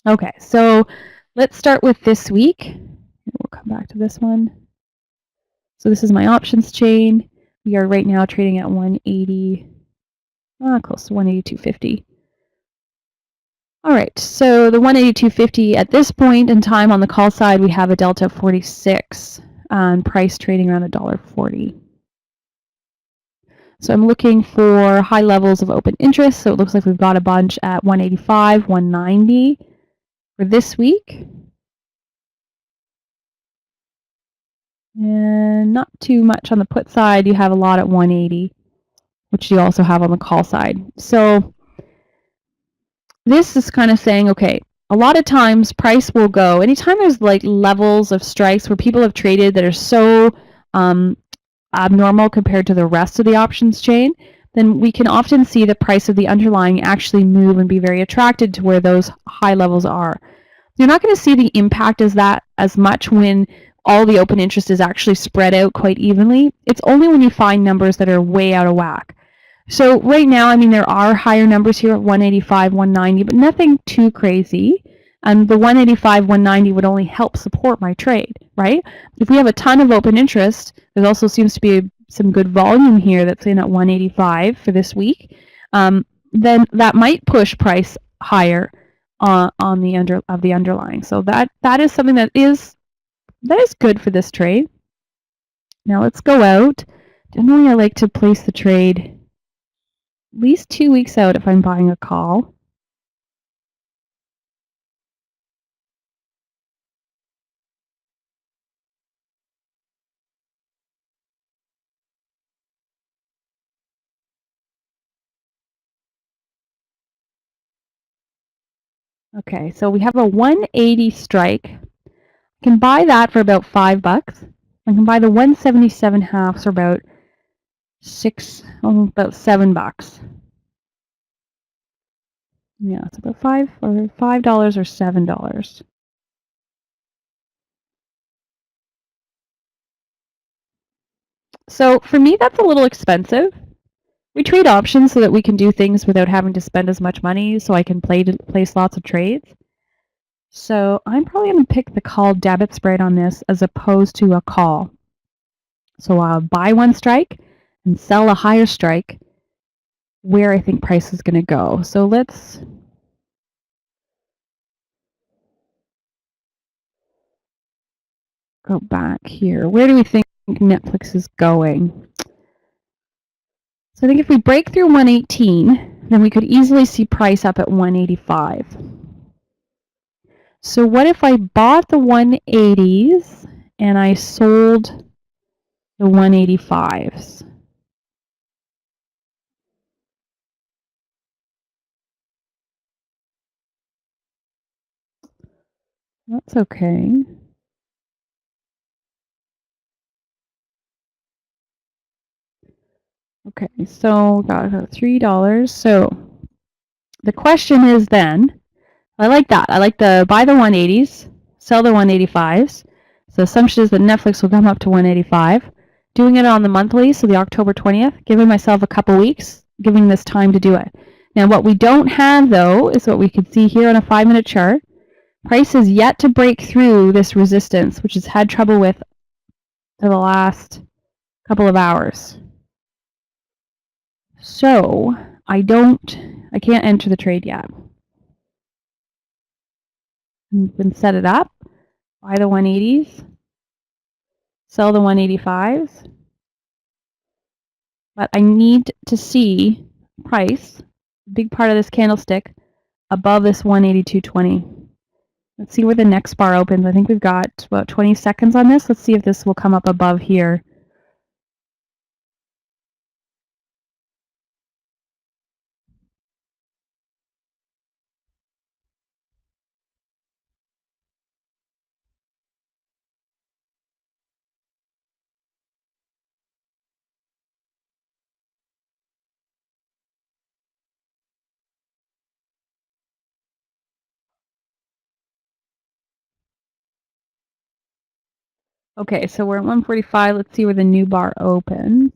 Okay, so let's start with this week. We'll come back to this one. So this is my options chain. We are right now trading at 180, close to 182.50. All right, so the 182.50 at this point in time on the call side, we have a delta of 46 and price trading around $1.40. So I'm looking for high levels of open interest. So it looks like we've got a bunch at 185, 190 for this week. And not too much on the put side. You have a lot at 180, which you also have on the call side. So this is kind of saying, okay, a lot of times price will go, anytime there's like levels of strikes where people have traded that are so abnormal compared to the rest of the options chain, then we can often see the price of the underlying actually move and be very attracted to where those high levels are. You're not going to see the impact as much when all the open interest is actually spread out quite evenly. It's only when you find numbers that are way out of whack. So right now, I mean, there are higher numbers here at 185, 190, but nothing too crazy. And the 185, 190 would only help support my trade, right? If we have a ton of open interest, there also seems to be some good volume here that's in at 185 for this week. Then that might push price higher on the underlying. So that is something that is good for this trade. Now let's go out. Generally, I like to place the trade at least 2 weeks out if I'm buying a call. Okay, so we have a 180 strike. I can buy that for about $5. I can buy the 177 halves for about about $7. Yeah, it's about $5 or $7. So for me, that's a little expensive. We trade options so that we can do things without having to spend as much money, so I can place lots of trades. So I'm probably going to pick the call debit spread on this as opposed to a call. So I'll buy one strike and sell a higher strike where I think price is going to go. So let's go back here. Where do we think Netflix is going? So I think if we break through 118, then we could easily see price up at 185. So what if I bought the 180s and I sold the 185s? That's okay. Okay, so got $3. So the question is then, I like that. I like the buy the 180s, sell the 185s. So the assumption is that Netflix will come up to 185. Doing it on the monthly, so the October 20th, giving myself a couple weeks, giving this time to do it. Now what we don't have though is what we can see here on a 5-minute chart. Price is yet to break through this resistance, which it's had trouble with for the last couple of hours. So I can't enter the trade yet. And set it up, buy the 180s, sell the 185s. But I need to see price, big part of this candlestick, above this 182.20. Let's see where the next bar opens. I think we've got about 20 seconds on this. Let's see if this will come up above here. Okay, so we're at 145. Let's see where the new bar opens.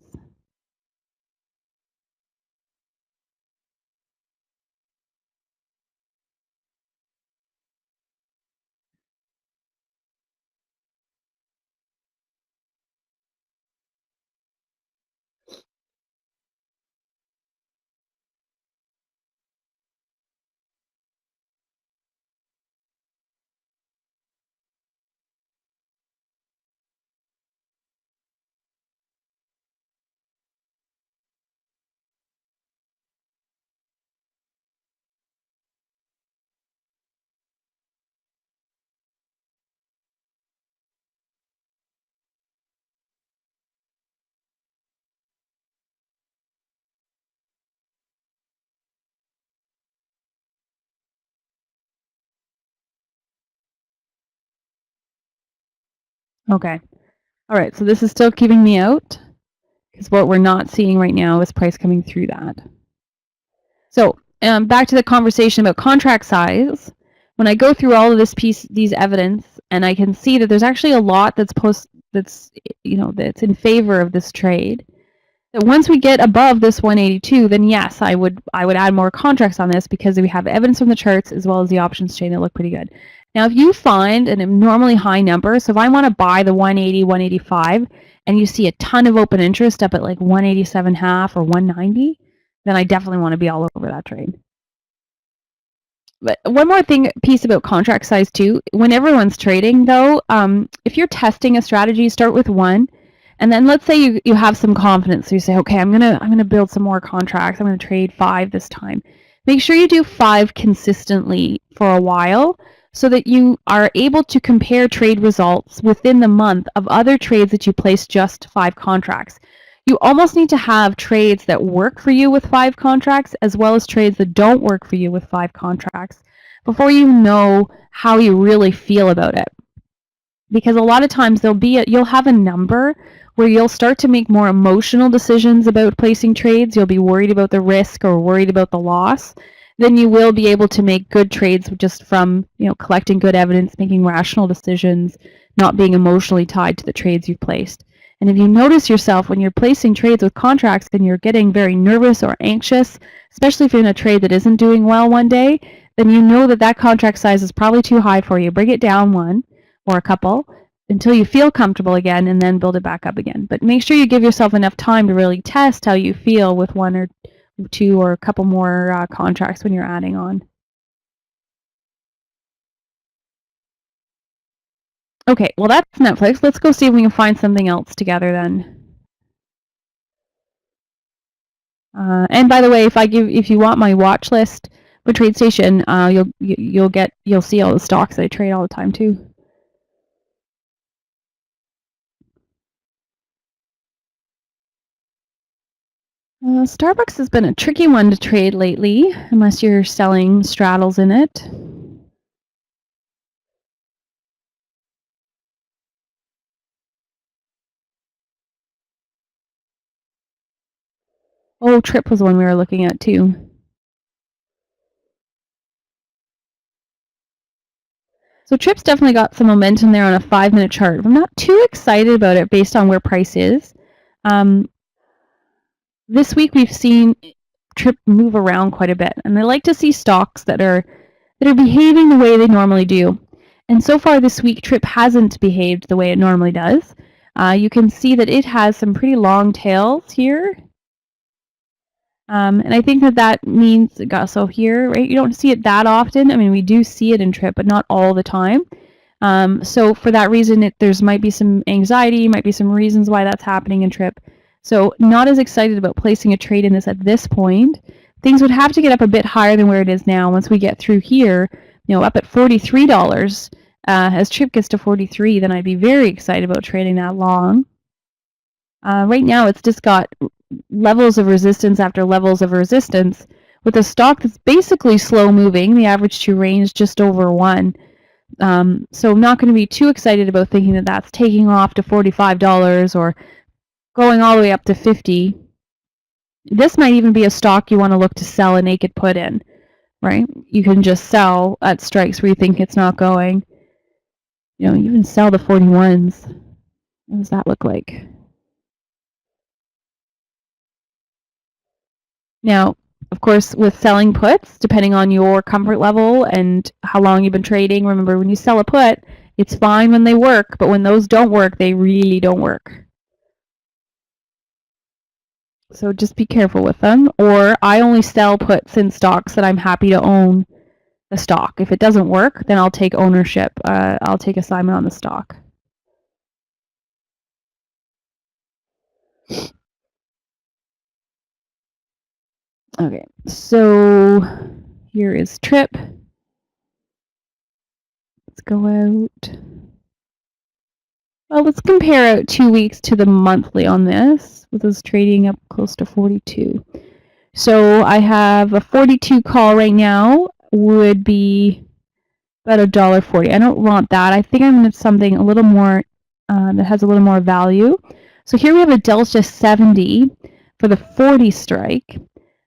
Okay. All right, so this is still keeping me out because what we're not seeing right now is price coming through that. So back to the conversation about contract size. When I go through all of these evidence, and I can see that there's actually a lot that's in favor of this trade. That once we get above this 182, then yes, I would add more contracts on this because we have evidence from the charts as well as the options chain that look pretty good. Now, if you find an abnormally high number, so if I want to buy the 180, 185, and you see a ton of open interest up at like 187.5 or 190, then I definitely want to be all over that trade. But one more piece about contract size too. When everyone's trading though, if you're testing a strategy, start with one. And then let's say you have some confidence. So you say, okay, I'm gonna build some more contracts. I'm gonna trade 5 this time. Make sure you do 5 consistently for a while so that you are able to compare trade results within the month of other trades that you place just 5 contracts. You almost need to have trades that work for you with 5 contracts as well as trades that don't work for you with 5 contracts before you know how you really feel about it. Because a lot of times you'll have a number where you'll start to make more emotional decisions about placing trades. You'll be worried about the risk or worried about the loss. Then you will be able to make good trades just from collecting good evidence, making rational decisions, not being emotionally tied to the trades you've placed. And if you notice yourself when you're placing trades with contracts and you're getting very nervous or anxious, especially if you're in a trade that isn't doing well one day, then you know that contract size is probably too high for you. Bring it down one or a couple until you feel comfortable again and then build it back up again. But make sure you give yourself enough time to really test how you feel with 1 or 2 or a couple more contracts when you're adding on. Okay, well that's Netflix. Let's go see if we can find something else together then. And by the way, if you want my watch list for TradeStation, you'll see all the stocks that I trade all the time too. Starbucks has been a tricky one to trade lately, unless you're selling straddles in it. Oh, Trip was one we were looking at too. So Trip's definitely got some momentum there on a 5-minute chart. I'm not too excited about it based on where price is. This week we've seen Trip move around quite a bit, and I like to see stocks that are behaving the way they normally do. And so far this week, Trip hasn't behaved the way it normally does. You can see that it has some pretty long tails here. And I think that means, so here, right, you don't see it that often. I mean, we do see it in Trip, but not all the time. So for that reason, there's might be some anxiety, might be some reasons why that's happening in Trip. So not as excited about placing a trade in this at this point. Things would have to get up a bit higher than where it is now. Once we get through here, up at $43, as Trip gets to 43, then I'd be very excited about trading that long. Right now, it's just got levels of resistance after levels of resistance with a stock that's basically slow moving. The average to range just over 1. So I'm not going to be too excited about thinking that that's taking off to $45 or going all the way up to 50. This might even be a stock you want to look to sell a naked put in, right? You can just sell at strikes where you think it's not going. Even sell the 41s. What does that look like? Now, of course, with selling puts, depending on your comfort level and how long you've been trading, remember when you sell a put, it's fine when they work, but when those don't work, they really don't work. So just be careful with them. Or I only sell puts in stocks that I'm happy to own the stock. If it doesn't work, then I'll take ownership. I'll take assignment on the stock. Okay, so here is Trip. Let's go out. Well, let's compare out 2 weeks to the monthly on this, with us trading up close to 42. So I have a 42 call right now would be about $1.40. I don't want that. I think I'm going to something a little more that has a little more value. So here we have a delta 70 for the 40 strike.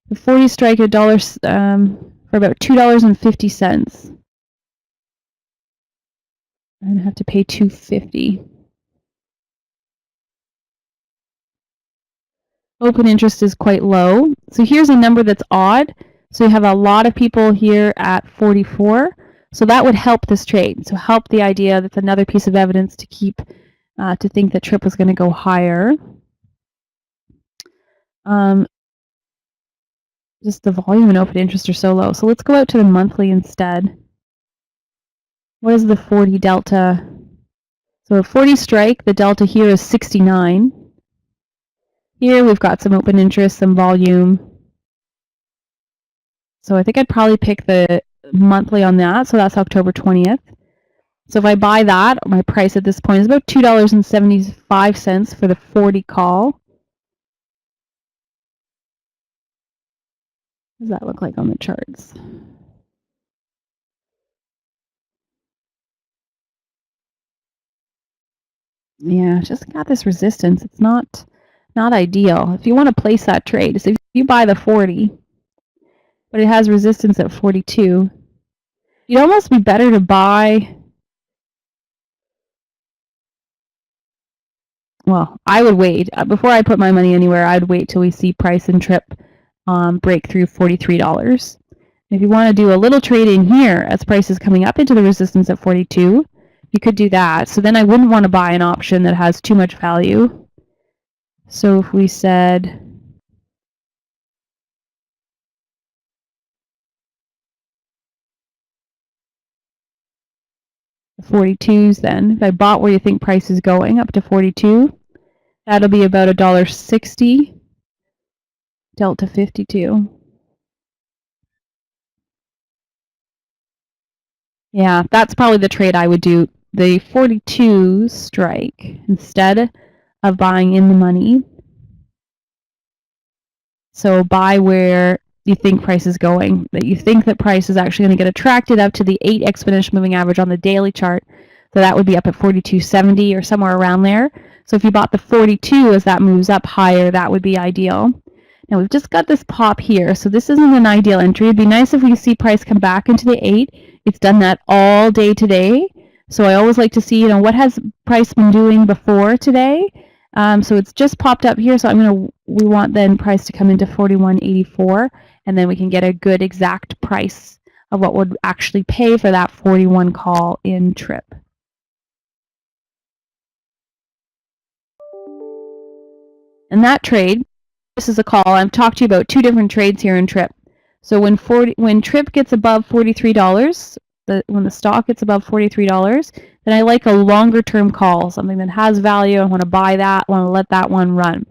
The 40 strike $1 for about $2.50. I'm going to have to pay $2.50. Open interest is quite low. So here's a number that's odd. So you have a lot of people here at 44. So that would help this trade. So help the idea that's another piece of evidence to keep to think that Trip was going to go higher. Just the volume and open interest are so low. So let's go out to the monthly instead. What is the 40 delta? So a 40 strike, the delta here is 69. Here we've got some open interest, some volume. So I think I'd probably pick the monthly on that. So that's October 20th. So if I buy that, my price at this point is about $2.75 for the 40 call. What does that look like on the charts? Yeah, just got this resistance. It's not ideal. If you want to place that trade, so if you buy the 40, but it has resistance at 42, you'd almost be better to buy. Well, I would wait. Before I put my money anywhere, I'd wait till we see price and Trip break through $43. If you want to do a little trade in here as price is coming up into the resistance at 42, you could do that. So then I wouldn't want to buy an option that has too much value. So if we said the 42s, then if I bought where you think price is going up to 42, that'll be about $1.60 delta 52. Yeah, that's probably the trade I would do. The 42 strike instead of buying in the money. So buy where you think price is going, that you think that price is actually going to get attracted up to the 8 exponential moving average on the daily chart. So that would be up at 42.70 or somewhere around there. So if you bought the 42 as that moves up higher, that would be ideal. Now we've just got this pop here, so this isn't an ideal entry. It'd be nice if we see price come back into the 8. It's done that all day today. So I always like to see, what has price been doing before today. So it's just popped up here, so we want then price to come into 41.84, and then we can get a good exact price of what would actually pay for that 41 call in TRIP. And that trade, this is a call. I've talked to you about 2 different trades here in TRIP. So when TRIP gets above $43, when the stock gets above $43, then I like a longer term call, something that has value. I want to buy that, I want to let that one run.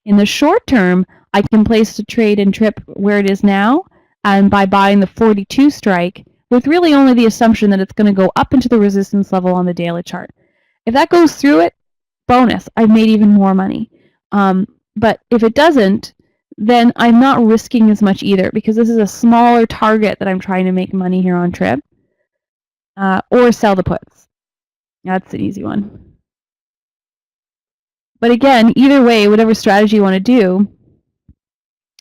In the short term, I can place a trade in TRIP where it is now, and by buying the 42 strike, with really only the assumption that it's going to go up into the resistance level on the daily chart. If that goes through it, bonus, I've made even more money. But if it doesn't, then I'm not risking as much either, because this is a smaller target that I'm trying to make money here on TRIP, or sell the puts. That's an easy one. But again, either way, whatever strategy you want to do,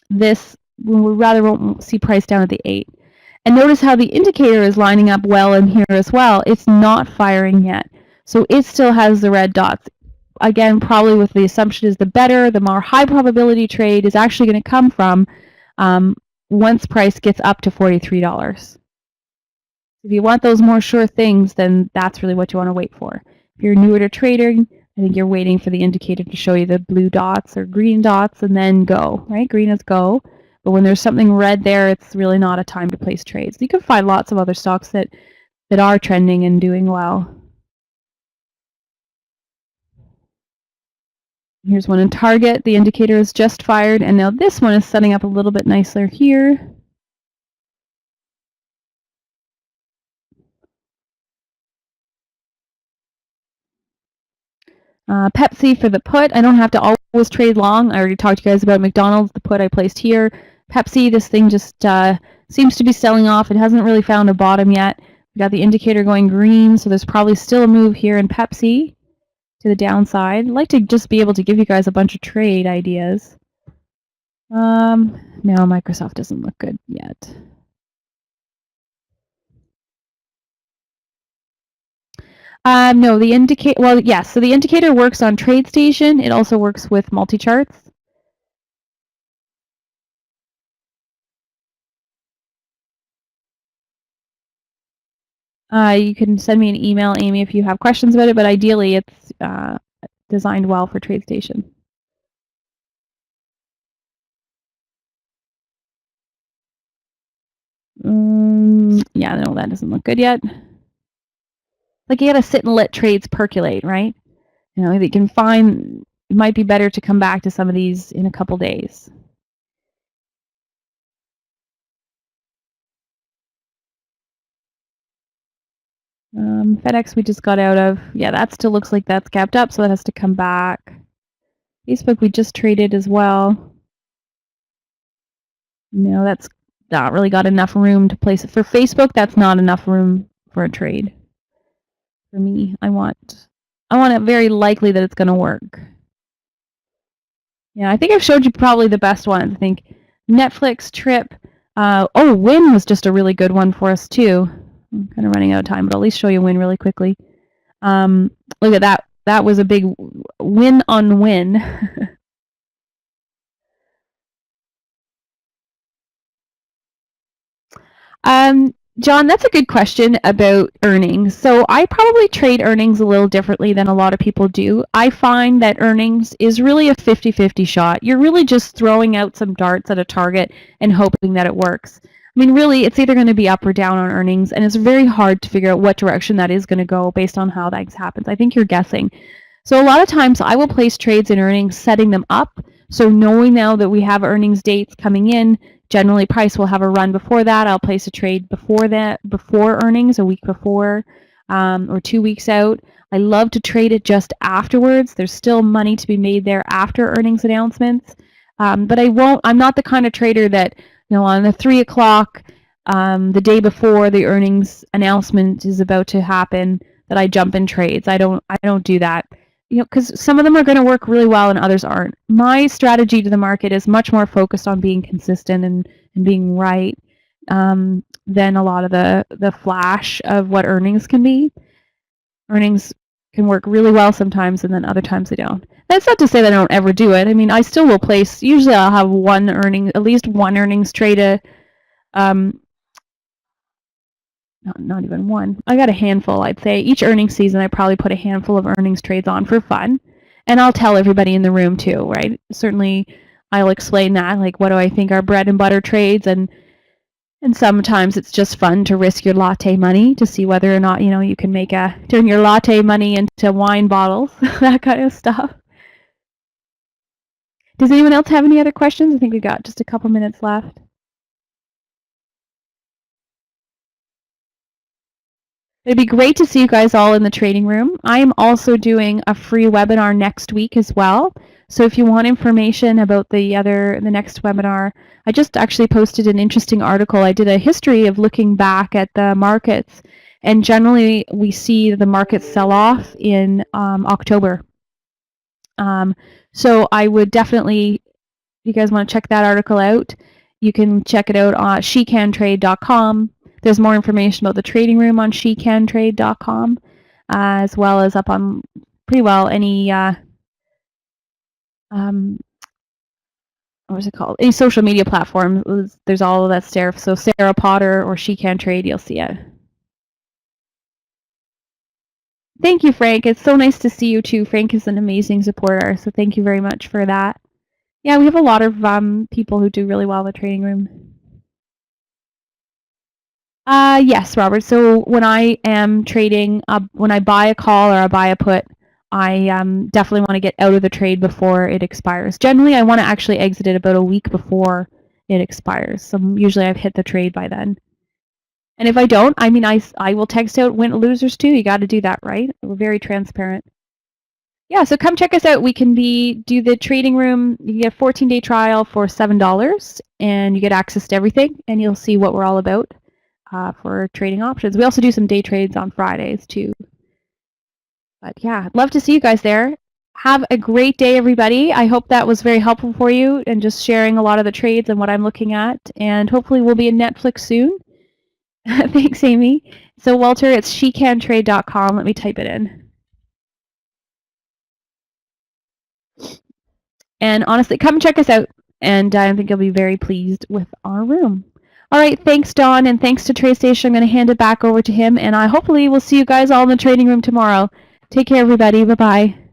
this we rather won't see price down at the 8. And notice how the indicator is lining up well in here as well. It's not firing yet. So it still has the red dots. Again, probably with the assumption is the more high probability trade is actually going to come from once price gets up to $43. If you want those more sure things, then that's really what you want to wait for. If you're newer to trading, I think you're waiting for the indicator to show you the blue dots or green dots and then go, right? Green is go. But when there's something red there, it's really not a time to place trades. You can find lots of other stocks that are trending and doing well. Here's one in Target. The indicator is just fired, and now this one is setting up a little bit nicer here. Pepsi for the put. I don't have to always trade long. I already talked to you guys about McDonald's, the put I placed here. Pepsi, this thing just seems to be selling off. It hasn't really found a bottom yet. We got the indicator going green, so there's probably still a move here in Pepsi to the downside. I'd like to just be able to give you guys a bunch of trade ideas. No, Microsoft doesn't look good yet. No, the indicator. Well, yes. So the indicator works on TradeStation. It also works with multi-charts. You can send me an email, Amy, if you have questions about it. But ideally, it's designed well for TradeStation. Yeah, no, that doesn't look good yet. Like, you gotta sit and let trades percolate, right? You can find it might be better to come back to some of these in a couple days. FedEx we just got out of. Yeah, that still looks like that's gapped up, so that has to come back. Facebook we just traded as well. No, that's not really got enough room to place it. For Facebook, that's not enough room for a trade. For me, I want it very likely that it's going to work. Yeah, I think I've showed you probably the best ones. I think Netflix, Trip. Win was just a really good one for us too. I'm kind of running out of time, but I'll at least show you Win really quickly. Look at that. That was a big win on win. John, that's a good question about earnings. So I probably trade earnings a little differently than a lot of people do. I find that earnings is really a 50-50 shot. You're really just throwing out some darts at a target and hoping that it works. I mean, really, it's either going to be up or down on earnings, and it's very hard to figure out what direction that is going to go based on how that happens. I think you're guessing. So a lot of times I will place trades in earnings, setting them up. So knowing now that we have earnings dates coming in, generally price will have a run before that. I'll place a trade before earnings, a week before, or 2 weeks out. I love to trade it just afterwards. There's still money to be made there after earnings announcements. But I'm not the kind of trader that, on the 3 o'clock, the day before the earnings announcement is about to happen, that I jump in trades. I don't do that. because some of them are going to work really well and others aren't. My strategy to the market is much more focused on being consistent and being right than a lot of the flash of what earnings can be. Earnings can work really well sometimes, and then other times they don't. That's not to say that I don't ever do it. I mean, I still will place. Usually, I'll have at least one earnings trade not even one. I got a handful, I'd say. Each earnings season, I probably put a handful of earnings trades on for fun. And I'll tell everybody in the room too, right? Certainly, I'll explain that, like what do I think are bread and butter trades, and sometimes it's just fun to risk your latte money to see whether or not, you can turn your latte money into wine bottles, that kind of stuff. Does anyone else have any other questions? I think we've got just a couple minutes left. It'd be great to see you guys all in the trading room. I am also doing a free webinar next week as well. So if you want information about the next webinar, I just actually posted an interesting article. I did a history of looking back at the markets, and generally we see the markets sell off in October. So I would definitely, if you guys want to check that article out, you can check it out on shecantrade.com. There's more information about the trading room on shecantrade.com, as well as up on pretty well any what is it called? Any social media platform. There's all of that there. So Sarah Potter or She Can Trade, you'll see it. Thank you, Frank. It's so nice to see you too. Frank is an amazing supporter, so thank you very much for that. Yeah, we have a lot of people who do really well in the trading room. Yes, Robert. So when I am trading, when I buy a call or I buy a put, I definitely want to get out of the trade before it expires. Generally, I want to actually exit it about a week before it expires. So usually I've hit the trade by then. And if I don't, I mean, I will text out win losers too. You got to do that, right? We're very transparent. Yeah, so come check us out. We can do the trading room. You get a 14-day trial for $7, and you get access to everything, and you'll see what we're all about. For trading options. We also do some day trades on Fridays too. But yeah, I'd love to see you guys there. Have a great day, everybody. I hope that was very helpful for you and just sharing a lot of the trades and what I'm looking at. And hopefully we'll be in Netflix soon. Thanks, Amy. So Walter, it's shecantrade.com. Let me type it in. And honestly, come check us out. And I think you'll be very pleased with our room. All right, thanks, Don, and thanks to TradeStation. I'm going to hand it back over to him, and I hopefully will see you guys all in the trading room tomorrow. Take care, everybody. Bye-bye.